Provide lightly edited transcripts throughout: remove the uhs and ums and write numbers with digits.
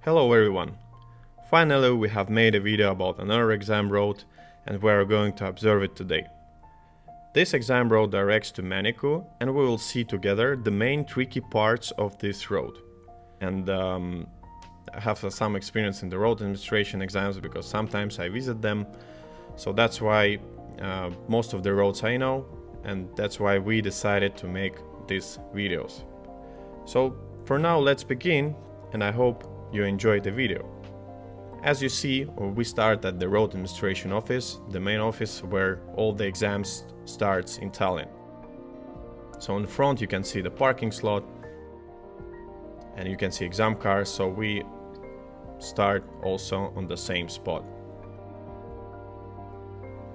Hello everyone! Finally we have made a video about another exam road and we are going to observe it today. This exam road directs to Maniku and we will see together the main tricky parts of this road. And I have some experience in the road administration exams because sometimes I visit them, so that's why most of the roads I know, and that's why we decided to make these videos. So for now let's begin, and I hope you enjoyed the video. As you see, we start at the road administration office, the main office where all the exams starts in Tallinn. So in front you can see the parking slot and you can see exam cars, so we start also on the same spot.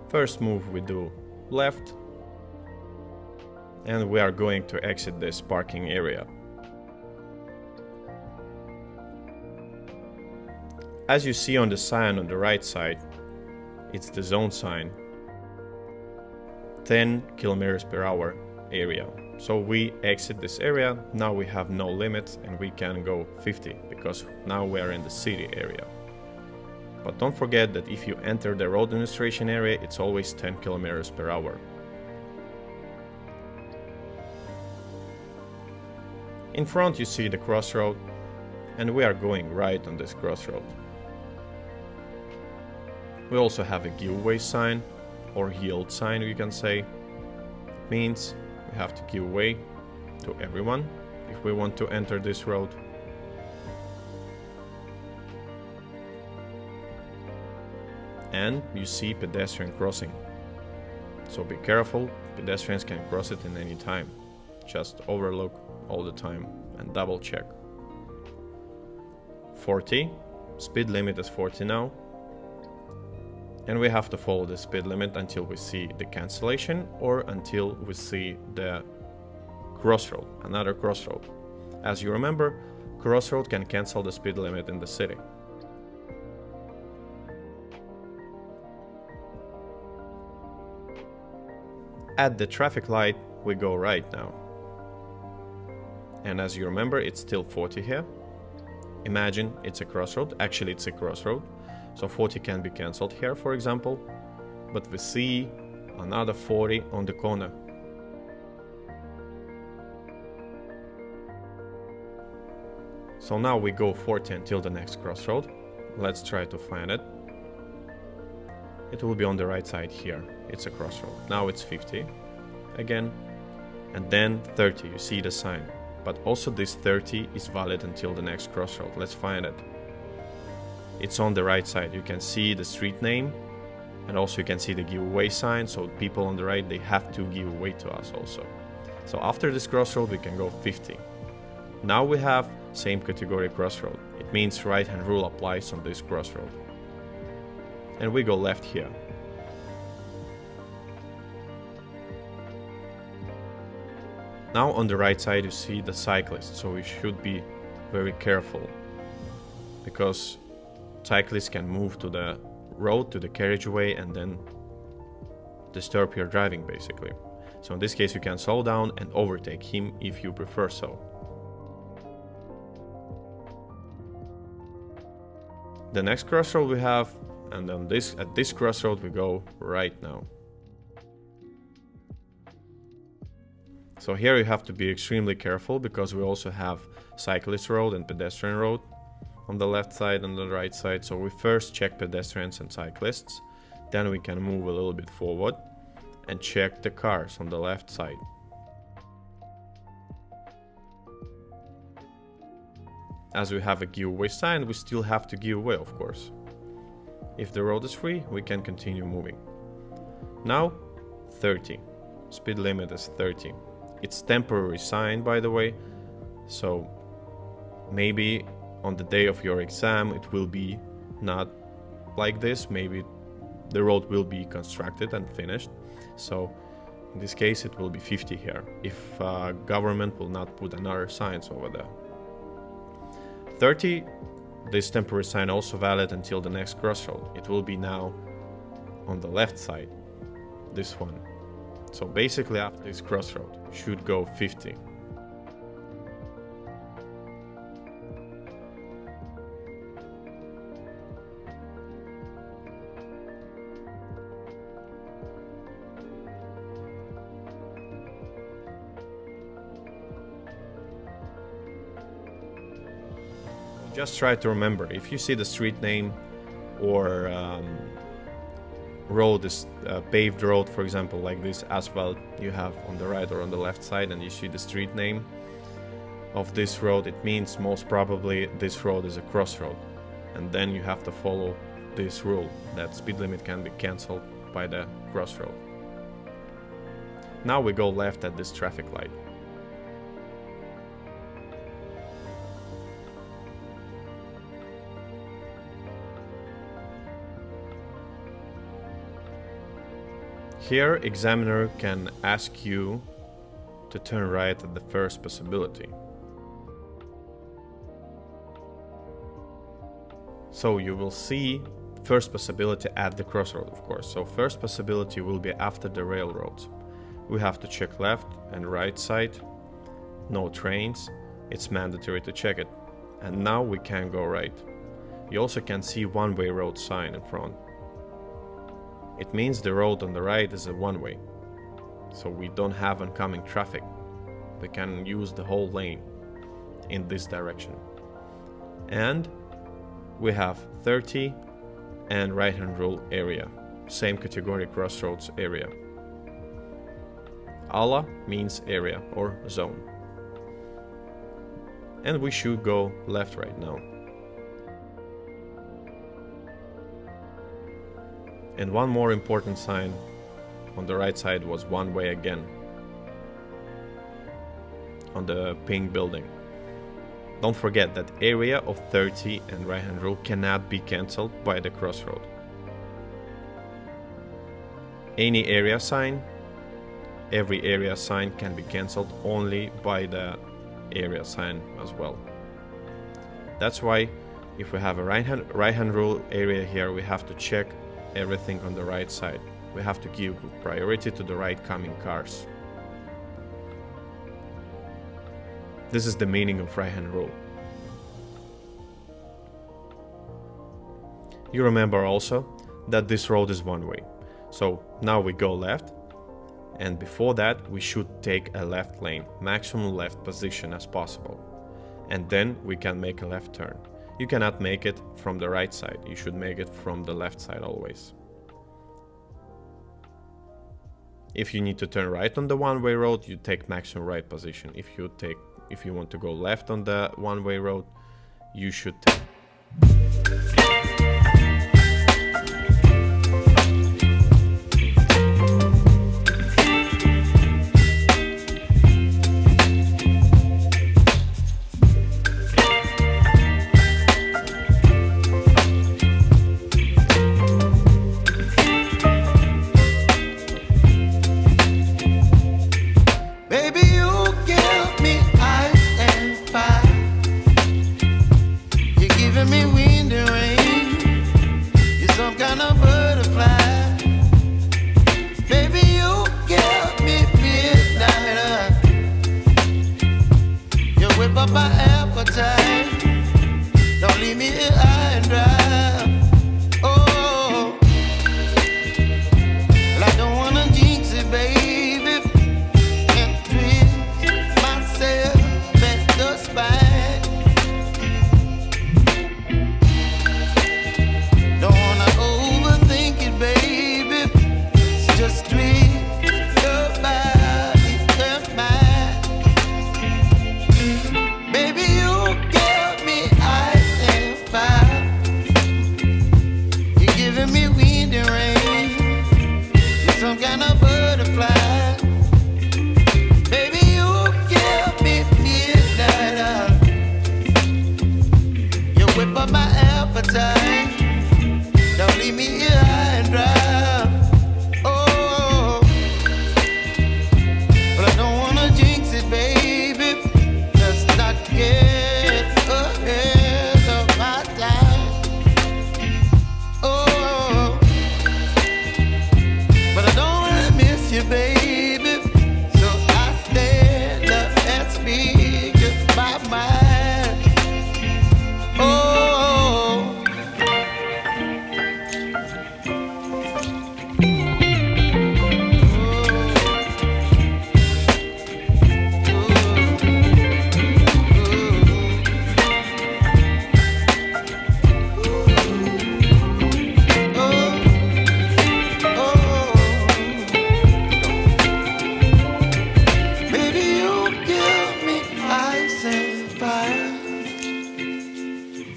First move we do left and we are going to exit this parking area. As you see on the sign on the right side, it's the zone sign, 10 km/h area. So we exit this area, now we have no limits and we can go 50 because now we are in the city area. But don't forget that if you enter the road administration area, it's always 10 km/h. In front you see the crossroad and we are going right on this crossroad. We also have a giveaway sign, or yield sign you can say. Means we have to give way to everyone if we want to enter this road. And you see pedestrian crossing. So be careful, pedestrians can cross it in any time. Just overlook all the time and double check. 40, speed limit is 40 now. And we have to follow the speed limit until we see the cancellation or until we see the crossroad, another crossroad. As you remember, crossroad can cancel the speed limit in the city. At the traffic light, we go right now. And as you remember, it's still 40 here. Imagine it's a crossroad, actually it's a crossroad. So 40 can be cancelled here, for example, but we see another 40 on the corner. So now we go 40 until the next crossroad. Let's try to find it. It will be on the right side here. It's a crossroad. Now it's 50 again, and then 30. You see the sign, but also this 30 is valid until the next crossroad. Let's find it. It's on the right side. You can see the street name and also you can see the giveaway sign. So people on the right, they have to give away to us also. So after this crossroad, we can go 50. Now we have same category crossroad. It means right hand rule applies on this crossroad. And we go left here. Now on the right side, you see the cyclist. So we should be very careful because cyclists can move to the road, to the carriageway, and then disturb your driving basically. So in this case you can slow down and overtake him if you prefer so. The next crossroad we have, and then at this crossroad we go right now. So here you have to be extremely careful because we also have cyclist road and pedestrian road on the left side and the right side. So we first check pedestrians and cyclists, then we can move a little bit forward and check the cars on the left side. As we have a giveaway sign, we still have to give away, of course. If the road is free, we can continue moving. Now 30. Speed limit is 30. It's temporary sign, by the way, so maybe on the day of your exam it will be not like this. Maybe the road will be constructed and finished, so in this case it will be 50 here if government will not put another signs over there. 30, this temporary sign also valid until the next crossroad. It will be now on the left side, this one. So basically after this crossroad should go 50. Just try to remember, if you see the street name or road is paved road, for example, like this asphalt you have on the right or on the left side, and you see the street name of this road, it means most probably this road is a crossroad, and then you have to follow this rule that speed limit can be cancelled by the crossroad. Now we go left at this traffic light. Here, examiner can ask you to turn right at the first possibility. So you will see first possibility at the crossroad, of course. So first possibility will be after the railroads. We have to check left and right side. No trains. It's mandatory to check it. And now we can go right. You also can see one-way road sign in front. It means the road on the right is a one-way, so we don't have oncoming traffic. We can use the whole lane in this direction. And we have 30 and right-hand rule area, same category crossroads area. Ala means area or zone. And we should go left right now. And one more important sign on the right side was one way again on the pink building. Don't forget that area of 30 and right hand rule cannot be cancelled by the crossroad. Any area sign, every area sign can be cancelled only by the area sign as well. That's why if we have a right hand rule area here, we have to check everything on the right side. We have to give priority to the right coming cars. This is the meaning of right hand rule. You remember also that this road is one way. So now we go left, and before that we should take a left lane, maximum left position as possible. And then we can make a left turn. You cannot make it from the right side, you should make it from the left side always. If you need to turn right on the one-way road, you take maximum right position. If you want to go left on the one-way road, you should take.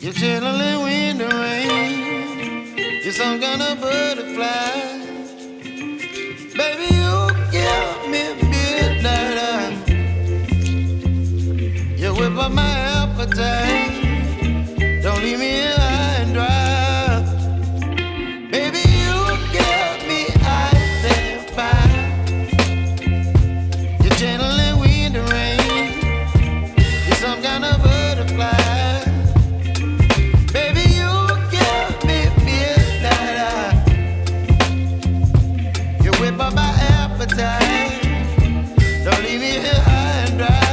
You're channeling wind and rain. You're some kind of butterfly. Baby, you give me midnight. You whip up my appetite. Don't leave me here high and dry. Baby, you give me ice and fire. You're channeling wind and rain. You're some kind of butterfly. Baby, you give me midnight. You whip up my appetite. Don't leave me here high and dry.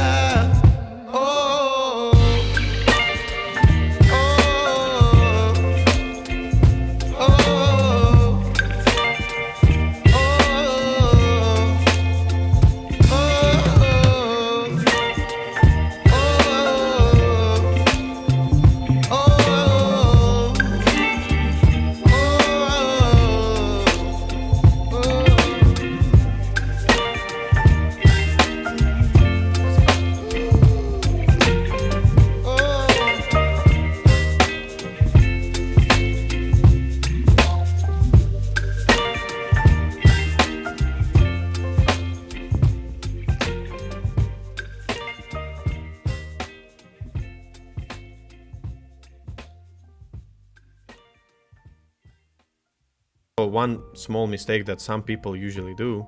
One small mistake that some people usually do,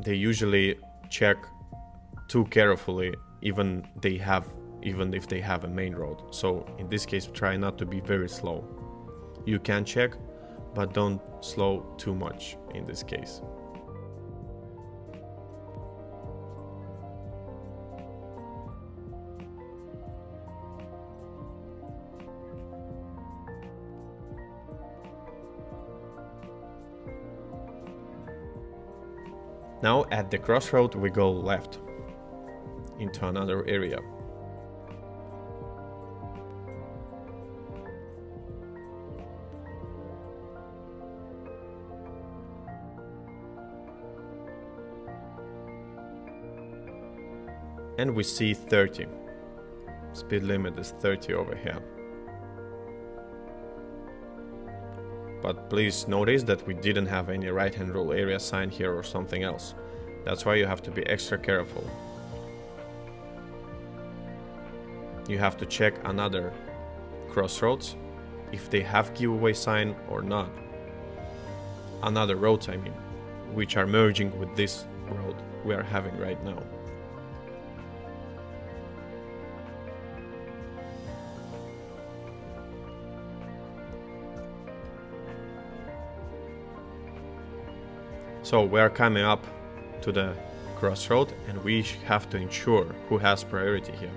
they usually check too carefully even if they have a main road. So in this case, try not to be very slow. You can check, but don't slow too much in this case. Now at the crossroad we go left into another area. And we see 30. Speed limit is 30 over here. But please notice that we didn't have any right-hand rule area sign here or something else. That's why you have to be extra careful. You have to check another crossroads if they have giveaway sign or not. Another roads, I mean, which are merging with this road we are having right now. So we are coming up to the crossroad and we have to ensure who has priority here.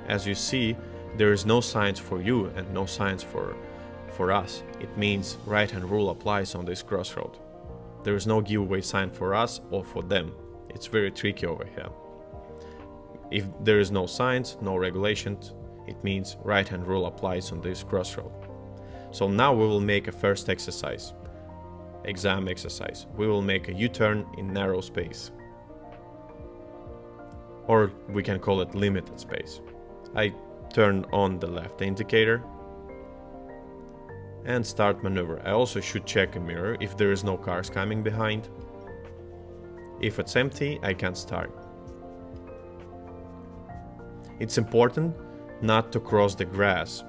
As you see, there is no signs for you and no signs for us. It means right-hand rule applies on this crossroad. There is no giveaway sign for us or for them. It's very tricky over here. If there is no signs, no regulations, it means right-hand rule applies on this crossroad. So now we will make a first exercise. Exam exercise. We will make a U-turn in narrow space. Or we can call it limited space. I turn on the left indicator and start maneuver. I also should check a mirror if there is no cars coming behind. If it's empty, I can start. It's important not to cross the grass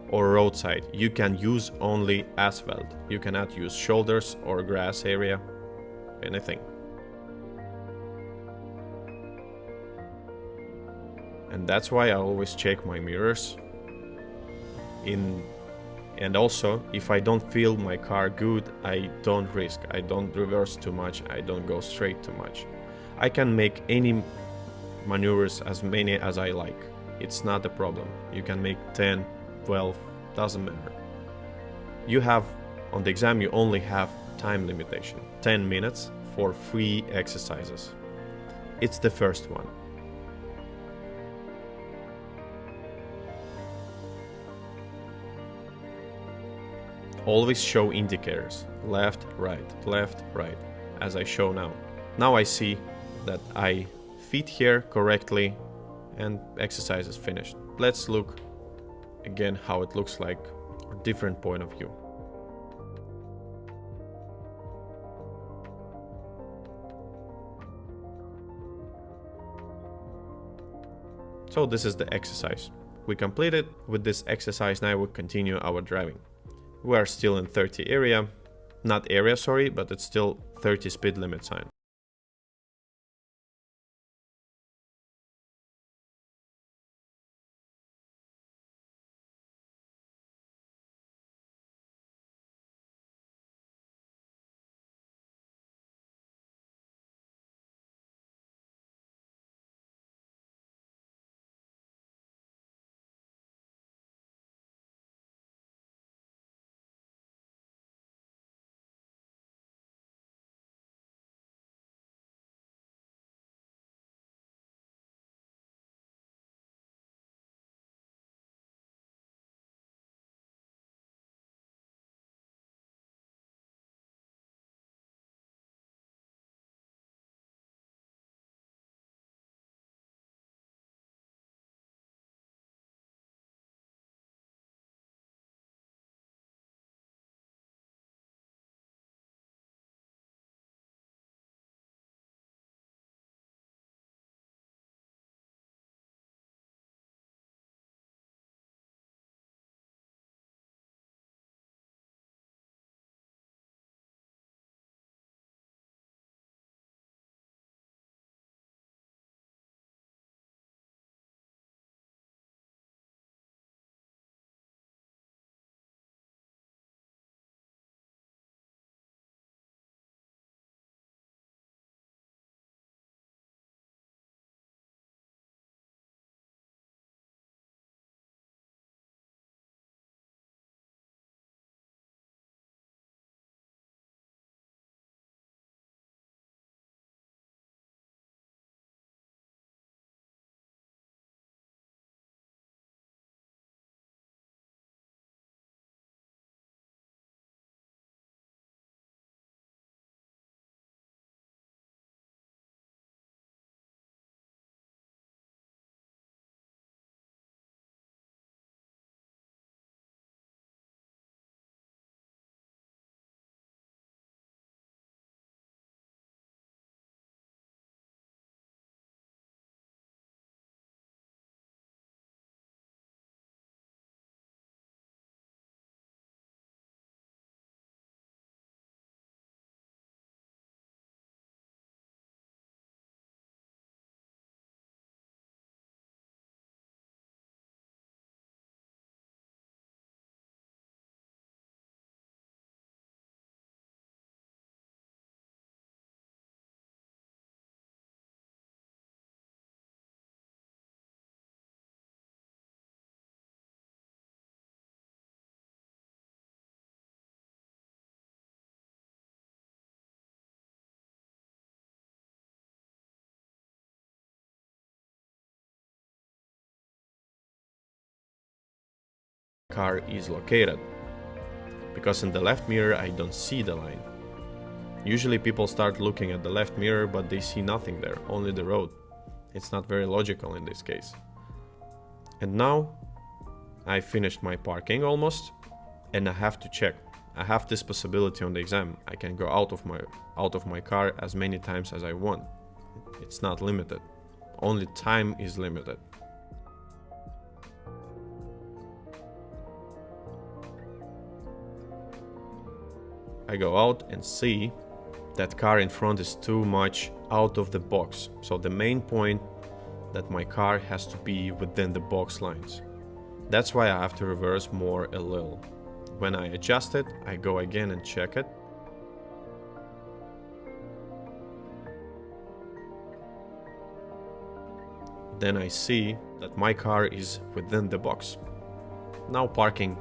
or roadside. You can use only asphalt. You cannot use shoulders or grass area, anything. And that's why I always check my mirrors. And also, if I don't feel my car good, I don't risk. I don't reverse too much. I don't go straight too much. I can make any maneuvers, as many as I like. It's not a problem. You can make 10, 12, doesn't matter. You have, on the exam, you only have time limitation, 10 minutes for free exercises. It's the first one. Always show indicators, left, right, as I show now. Now I see that I fit here correctly and exercise is finished. Let's look again how it looks like, a different point of view. So this is the exercise. We completed with this exercise. Now we continue our driving. We are still in 30 area, not area, sorry, but it's still 30 speed limit sign. Car is located, because in the left mirror I don't see the line. Usually people start looking at the left mirror, but they see nothing there, only the road. It's not very logical in this case. And now I finished my parking almost, and I have to check. I have this possibility on the exam. I can go out of my car as many times as I want. It's not limited. Only time is limited. I go out and see that car in front is too much out of the box. So the main point that my car has to be within the box lines. That's why I have to reverse more a little. When I adjust it, I go again and check it. Then I see that my car is within the box. Now parking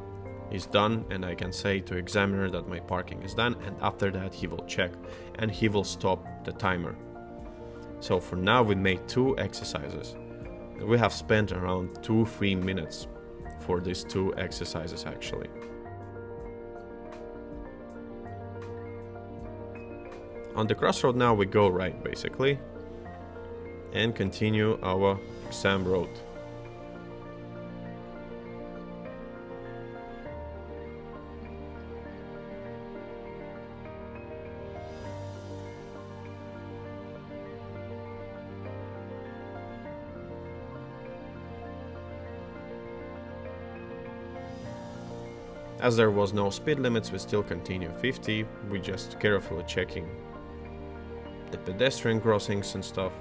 is done, and I can say to examiner that my parking is done, and after that he will check and he will stop the timer. So for now we made 2 exercises. We have spent around 2-3 minutes for these 2 exercises actually. On the crossroad now we go right basically, and continue our exam road. As there was no speed limits, we still continue 50, we just carefully checking the pedestrian crossings and stuff.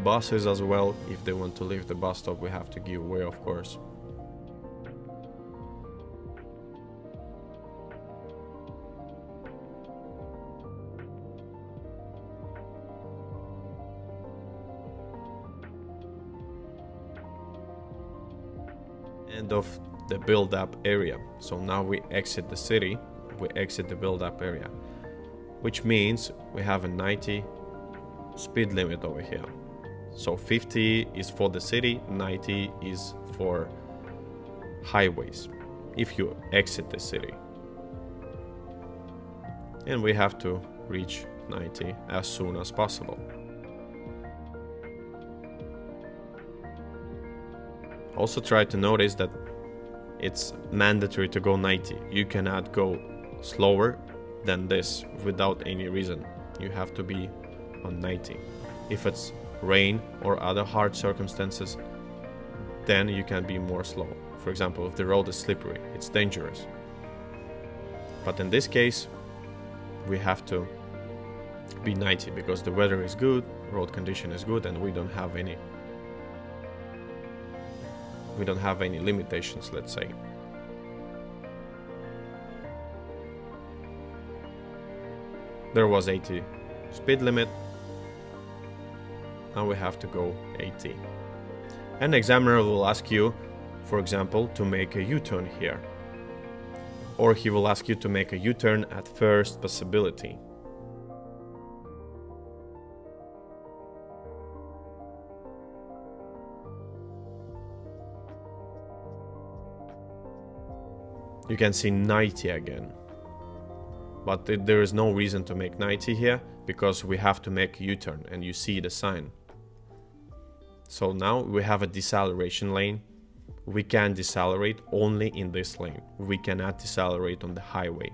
Buses as well, if they want to leave the bus stop, we have to give way, of course. End of the build-up area. So now we exit the city, we exit the build-up area, which means we have a 90 speed limit over here. So 50 is for the city, 90 is for highways, if you exit the city. And we have to reach 90 as soon as possible. Also try to notice that it's mandatory to go 90. You cannot go slower than this without any reason. You have to be on 90. If it's rain or other hard circumstances, then you can be more slow. For example, if the road is slippery, it's dangerous. But in this case, we have to be 90 because the weather is good, road condition is good, and we don't have any limitations, let's say. There was 80 speed limit. Now we have to go 80. An examiner will ask you, for example, to make a U-turn here. Or he will ask you to make a U-turn at first possibility. You can see 90 again. But there is no reason to make 90 here, because we have to make a U-turn and you see the sign. So now we have a deceleration lane. We can decelerate only in this lane. We cannot decelerate on the highway.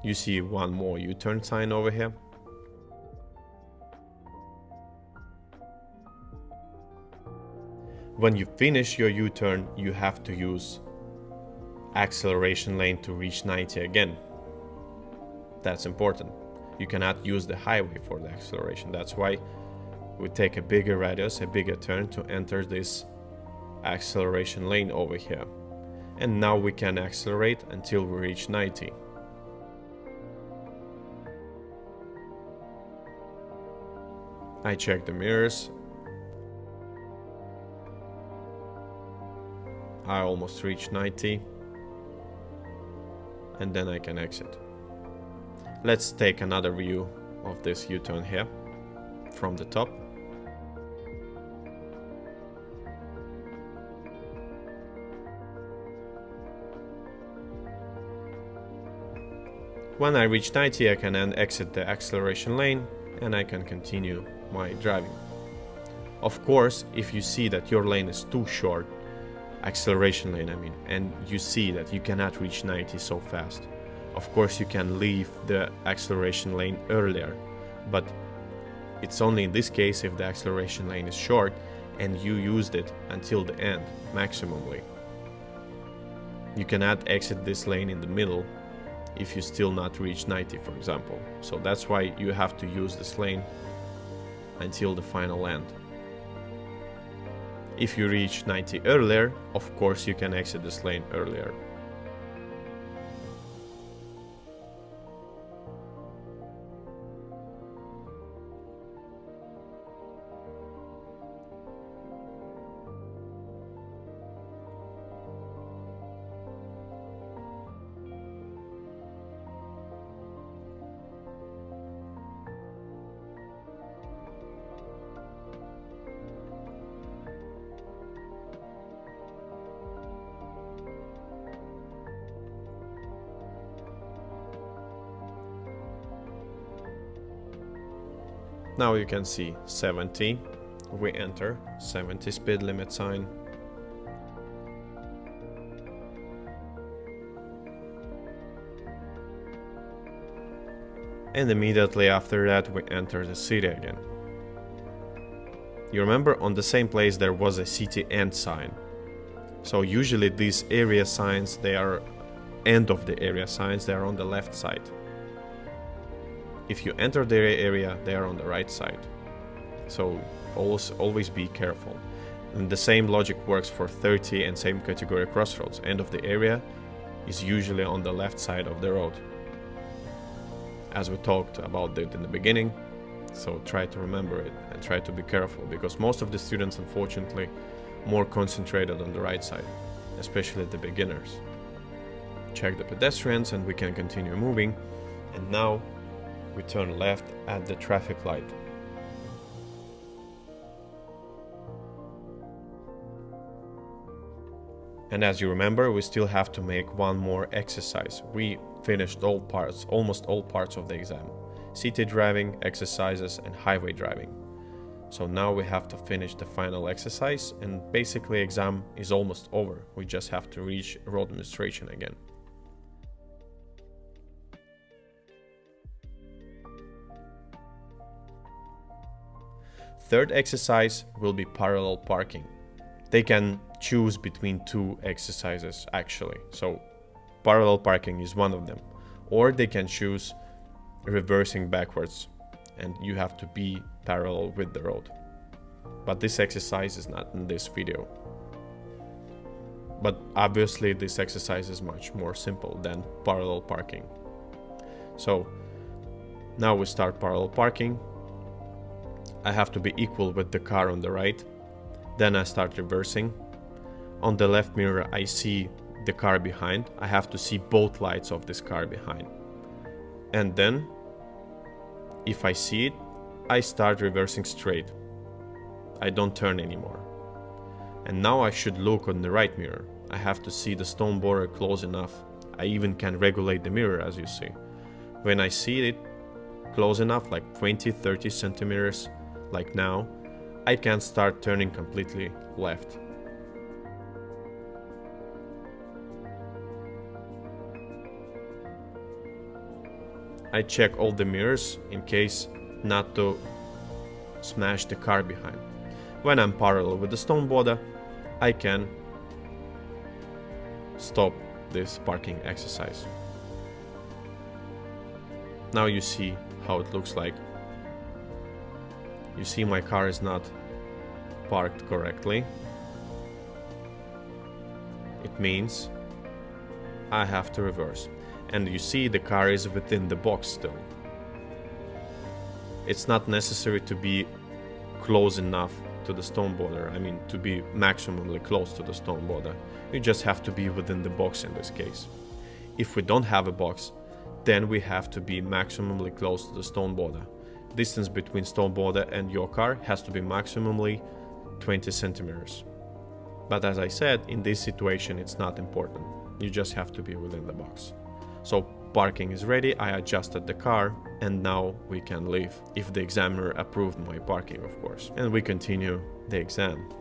You see one more U-turn sign over here. When you finish your U-turn, you have to use acceleration lane to reach 90 again. That's important. You cannot use the highway for the acceleration. That's why we take a bigger radius, a bigger turn to enter this acceleration lane over here. And now we can accelerate until we reach 90. I check the mirrors. I almost reached 90, and then I can exit. Let's take another view of this U-turn here from the top. When I reach 90, I can then exit the acceleration lane and I can continue my driving. Of course, if you see that your lane is too short, acceleration lane I mean, and you see that you cannot reach 90 so fast, of course you can leave the acceleration lane earlier, but it's only in this case if the acceleration lane is short and you used it until the end, maximally. You cannot exit this lane in the middle if you still not reach 90, for example. So that's why you have to use this lane until the final end. If you reach 90 earlier, of course you can exit this lane earlier. Now you can see 70. We enter 70 speed limit sign. And immediately after that we enter the city again. You remember, on the same place there was a city end sign. So usually these area signs, they are end of the area signs, they are on the left side. If you enter the area, they are on the right side. So always be careful. And the same logic works for 30 and same category crossroads. End of the area is usually on the left side of the road, as we talked about it in the beginning. So try to remember it and try to be careful, because most of the students, unfortunately, more concentrated on the right side, especially the beginners. Check the pedestrians and we can continue moving. And now we turn left at the traffic light. And as you remember, we still have to make one more exercise. We finished all parts, almost all parts of the exam. City driving, exercises, and highway driving. So now we have to finish the final exercise, and basically exam is almost over. We just have to reach road administration again. Third exercise will be parallel parking. They can choose between two exercises actually. So parallel parking is one of them. Or they can choose reversing backwards, and you have to be parallel with the road. But this exercise is not in this video. But obviously this exercise is much more simple than parallel parking. So now we start parallel parking. I have to be equal with the car on the right. Then I start reversing. On the left mirror I see the car behind. I have to see both lights of this car behind. And then, if I see it, I start reversing straight. I don't turn anymore. And now I should look on the right mirror. I have to see the stone border close enough. I even can regulate the mirror, as you see. When I see it close enough, like 20-30 centimeters, like now, I can start turning completely left. I check all the mirrors in case not to smash the car behind. When I'm parallel with the stone border, I can stop this parking exercise. Now you see how it looks like. You see my car is not parked correctly. It means I have to reverse. And you see the car is within the box still. It's not necessary to be close enough to the stone border, I mean to be maximally close to the stone border. You just have to be within the box in this case. If we don't have a box, then we have to be maximally close to the stone border. Distance between stone border and your car has to be maximally 20 centimeters. But as I said, in this situation it's not important. You just have to be within the box. So parking is ready, I adjusted the car, and now we can leave, if the examiner approved my parking, of course. And we continue the exam.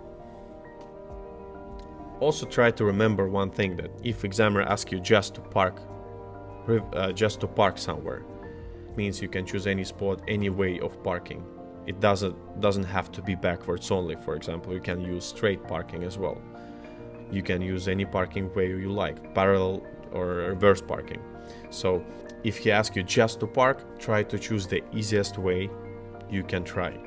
Also try to remember one thing, that if examiner asks you just to park somewhere, means you can choose any spot, any way of parking. It doesn't have to be backwards only. For example, you can use straight parking as well. You can use any parking way you like, parallel or reverse parking. So if he asks you just to park, try to choose the easiest way you can try.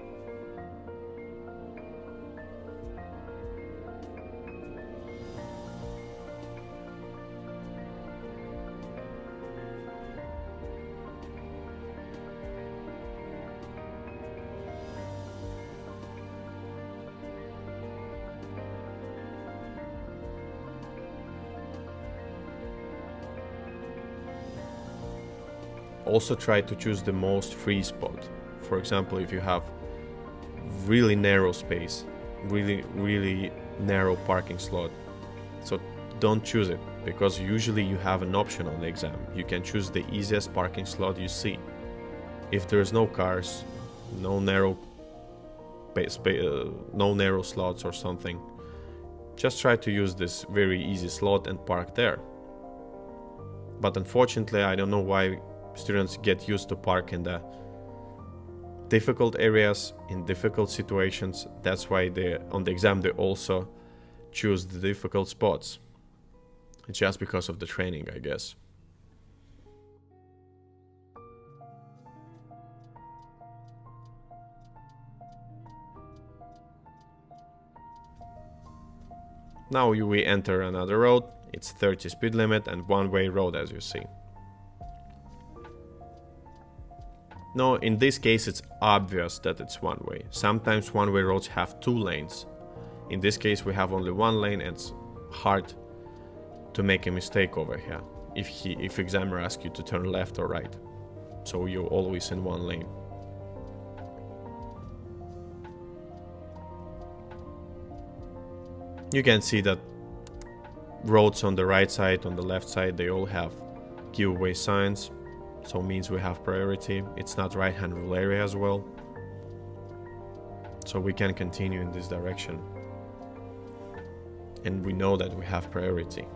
Also try to choose the most free spot. For example, if you have really narrow space, really narrow parking slot, so don't choose it, because usually you have an option on the exam. You can choose the easiest parking slot you see. If there's no cars, no narrow no narrow slots or something. Just try to use this very easy slot and park there. But unfortunately, I don't know why students get used to park in the difficult areas, in difficult situations. That's why on the exam they also choose the difficult spots. It's just because of the training, I guess. Now we enter another road. It's 30 speed limit and one-way road, as you see. No, in this case it's obvious that it's one way. Sometimes one-way roads have 2 lanes. In this case we have only 1 lane, and it's hard to make a mistake over here if examiner asks you to turn left or right. So you're always in 1 lane. You can see that roads on the right side, on the left side, they all have giveaway signs. So means we have priority. It's not right-hand rule area as well. So we can continue in this direction. And we know that we have priority.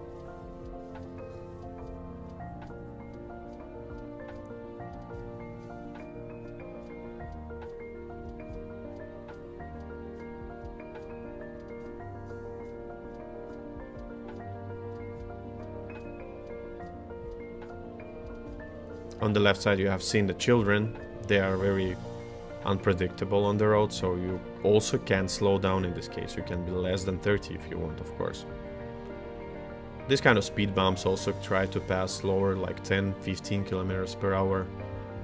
On the left side you have seen the children. They are very unpredictable on the road, so you also can slow down in this case. You can be less than 30 if you want, of course. This kind of speed bumps also try to pass slower, like 10-15 kilometers per hour,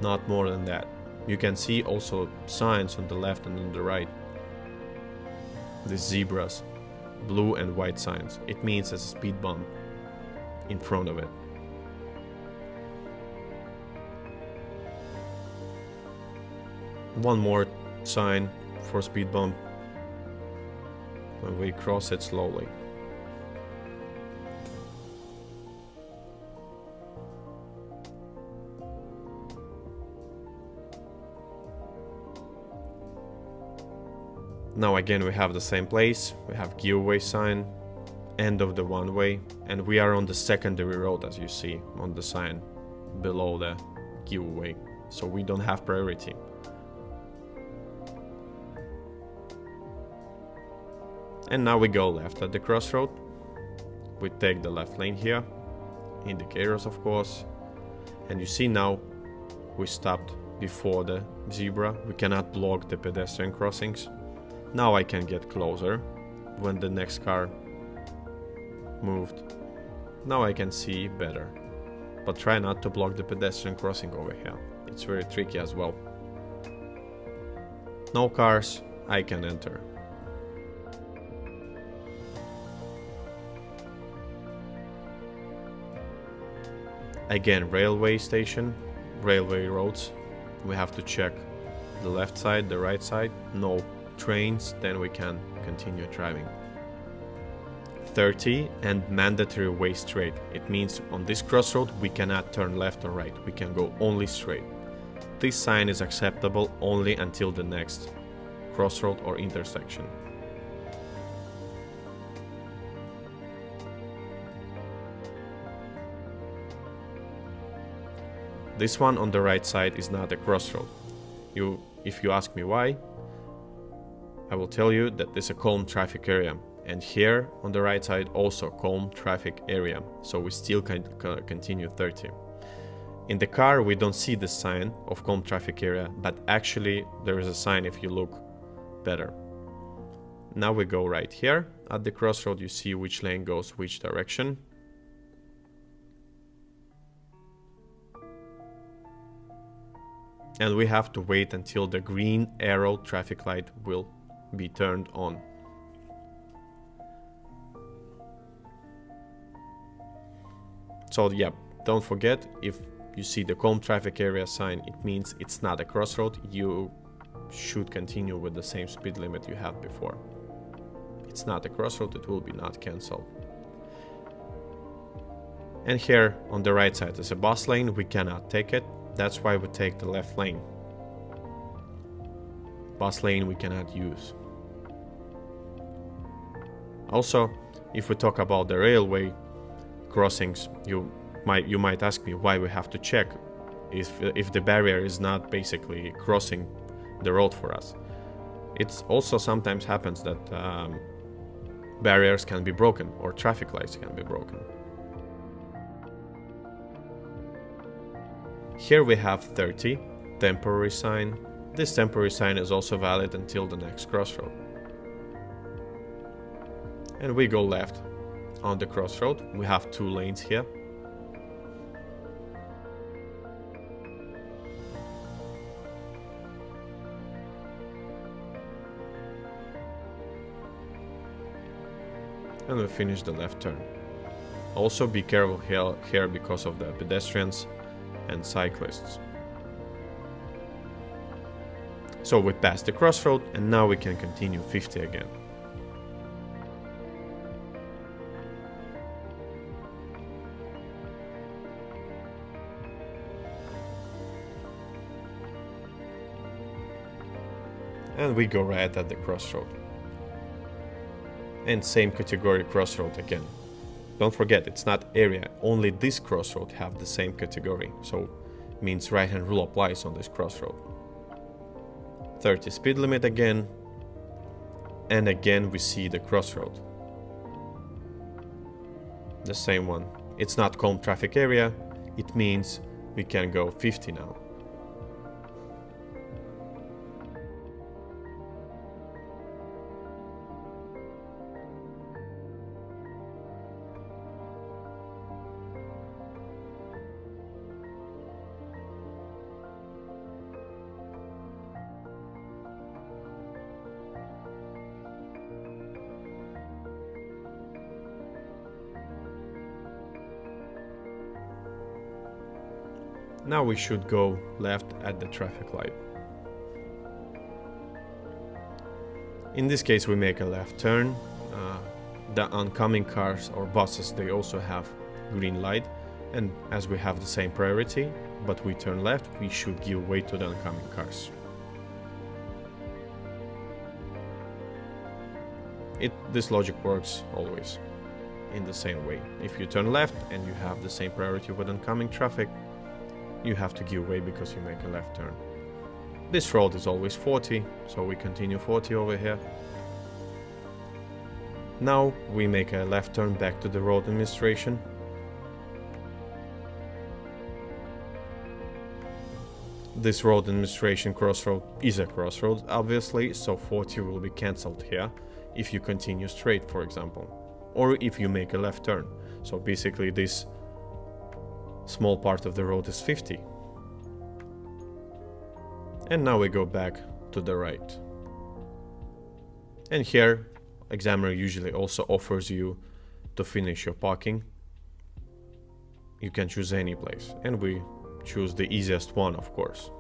not more than that. You can see also signs on the left and on the right. These zebras, blue and white signs. It means there's a speed bump in front of it. One more sign for speed bump when we cross it slowly. Now again we have the same place, we have giveaway sign, end of the one way, and we are on the secondary road, as you see on the sign below the giveaway, so we don't have priority. And now we go left at the crossroad. We take the left lane here, indicators of course, and you see now we stopped before the zebra. We cannot block the pedestrian crossings. Now I can get closer when the next car moved. Now I can see better, but try not to block the pedestrian crossing over here. It's very tricky as well. No cars, I can enter. Again, railway station, railway roads. We have to check the left side, the right side. No trains, then we can continue driving. 30 and mandatory way straight. It means on this crossroad we cannot turn left or right. We can go only straight. This sign is acceptable only until the next crossroad or intersection. This one on the right side is not a crossroad. If you ask me why, I will tell you that this is a calm traffic area. And here on the right side also calm traffic area. So we still can continue 30. In the car we don't see the sign of calm traffic area, but actually there is a sign if you look better. Now we go right here. At the crossroad you see which lane goes which direction. And we have to wait until the green arrow traffic light will be turned on. So yeah, don't forget, if you see the calm traffic area sign, it means it's not a crossroad. You should continue with the same speed limit you had before. It's not a crossroad, it will be not cancelled. And here on the right side is a bus lane, we cannot take it. That's why we take the left lane. bus lane we cannot use. Also, if we talk about the railway crossings, you might ask me why we have to check if the barrier is not basically crossing the road for us. It also sometimes happens that barriers can be broken or traffic lights can be broken. Here we have 30, temporary sign. This temporary sign is also valid until the next crossroad. And we go left on the crossroad. We have 2 lanes here. And we finish the left turn. Also be careful here because of the pedestrians and cyclists. So we passed the crossroad and now we can continue 50 again. And we go right at the crossroad. And same category crossroad again. Don't forget, it's not area, only this crossroad have the same category, so means right hand rule applies on this crossroad. 30 speed limit again, and again we see the crossroad. The same one. It's not calm traffic area, it means we can go 50 now. Now we should go left at the traffic light. In this case we make a left turn. The oncoming cars or buses, they also have green light, and as we have the same priority but we turn left, we should give way to the oncoming cars. This logic works always in the same way. If you turn left and you have the same priority with oncoming traffic, you have to give way because you make a left turn. This road is always 40, so we continue 40 over here. Now we make a left turn back to the road administration. This road administration crossroad is a crossroad, obviously, so 40 will be cancelled here if you continue straight, for example, or if you make a left turn. So basically this small part of the road is 50. And now we go back to the right. And here, examiner usually also offers you to finish your parking. You can choose any place, and we choose the easiest one, of course,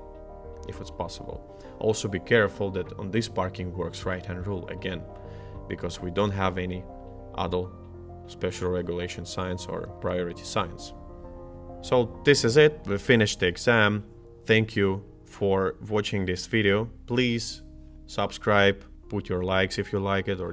if it's possible. Also be careful that on this parking works right-hand rule again, because we don't have any other special regulation signs or priority signs. So this is it, we finished the exam. Thank you for watching this video. Please subscribe, put your likes if you like it, or